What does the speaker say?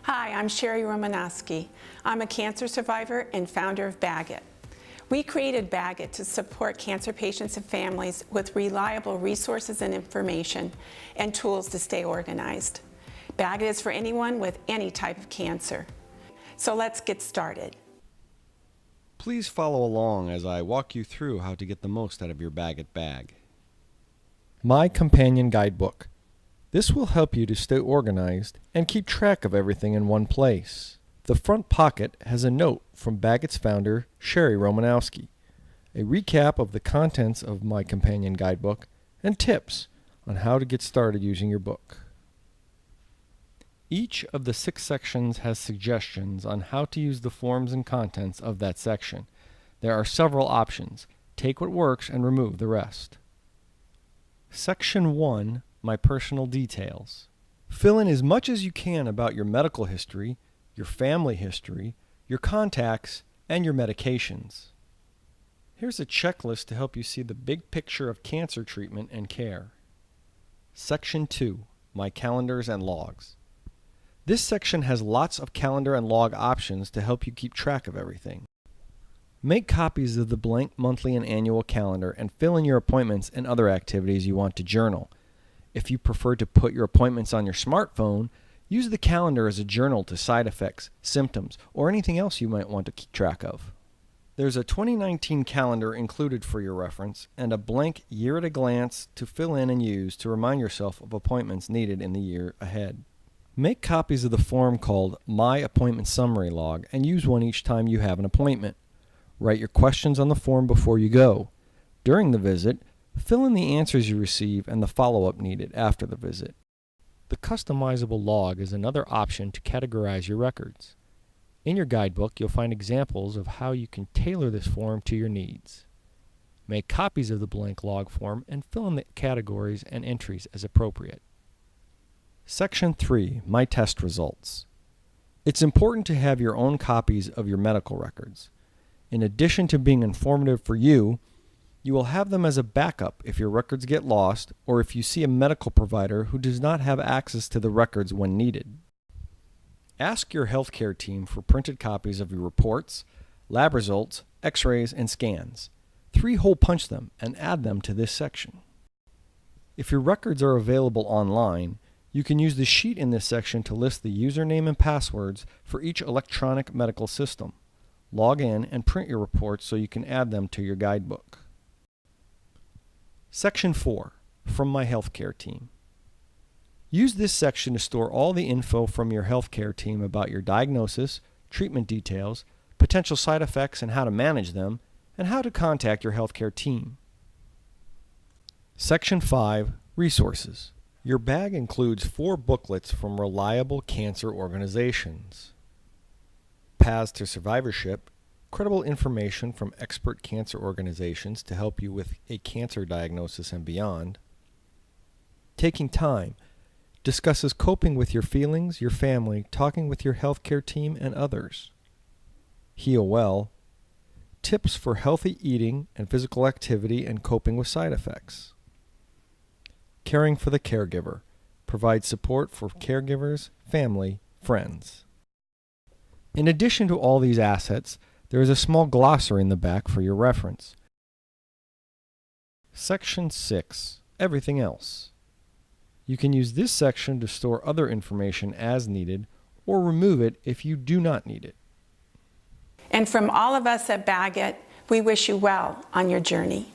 Hi, I'm Sherry Romanowski. I'm a cancer survivor and founder of Bagot. We created Bagot to support cancer patients and families with reliable resources and information and tools to stay organized. Bagot is for anyone with any type of cancer. So let's get started. Please follow along as I walk you through how to get the most out of your Bagot bag. My Companion Guidebook. This will help you to stay organized and keep track of everything in one place. The front pocket has a note from Bagot's founder, Sherry Romanowski, a recap of the contents of My Companion Guidebook, and tips on how to get started using your book. Each of the 6 sections has suggestions on how to use the forms and contents of that section. There are several options. Take what works and remove the rest. Section 1, My Personal Details. Fill in as much as you can about your medical history, your family history, your contacts, and your medications. Here's a checklist to help you see the big picture of cancer treatment and care. Section 2, My Calendars and Logs. This section has lots of calendar and log options to help you keep track of everything. Make copies of the blank monthly and annual calendar and fill in your appointments and other activities you want to journal. If you prefer to put your appointments on your smartphone, use the calendar as a journal to side effects, symptoms, or anything else you might want to keep track of. There's a 2019 calendar included for your reference and a blank year at a glance to fill in and use to remind yourself of appointments needed in the year ahead. Make copies of the form called My Appointment Summary Log and use one each time you have an appointment. Write your questions on the form before you go. During the visit, fill in the answers you receive and the follow-up needed after the visit. The customizable log is another option to categorize your records. In your guidebook, you'll find examples of how you can tailor this form to your needs. Make copies of the blank log form and fill in the categories and entries as appropriate. Section 3, My Test Results. It's important to have your own copies of your medical records. In addition to being informative for you, you will have them as a backup if your records get lost or if you see a medical provider who does not have access to the records when needed. Ask your healthcare team for printed copies of your reports, lab results, x-rays, and scans. 3-hole punch them and add them to this section. If your records are available online, you can use the sheet in this section to list the username and passwords for each electronic medical system. Log in and print your reports so you can add them to your guidebook. Section 4, From My Healthcare Team. Use this section to store all the info from your healthcare team about your diagnosis, treatment details, potential side effects and how to manage them, and how to contact your healthcare team. Section 5, Resources. Your bag includes 4 booklets from reliable cancer organizations. Paths to Survivorship, credible information from expert cancer organizations to help you with a cancer diagnosis and beyond. Taking Time discusses coping with your feelings, your family, talking with your healthcare team, and others. Heal Well, tips for healthy eating and physical activity and coping with side effects. Caring for the Caregiver, provides support for caregivers, family, friends. In addition to all these assets, there is a small glossary in the back for your reference. Section 6, Everything Else. You can use this section to store other information as needed or remove it if you do not need it. And from all of us at Bagot, we wish you well on your journey.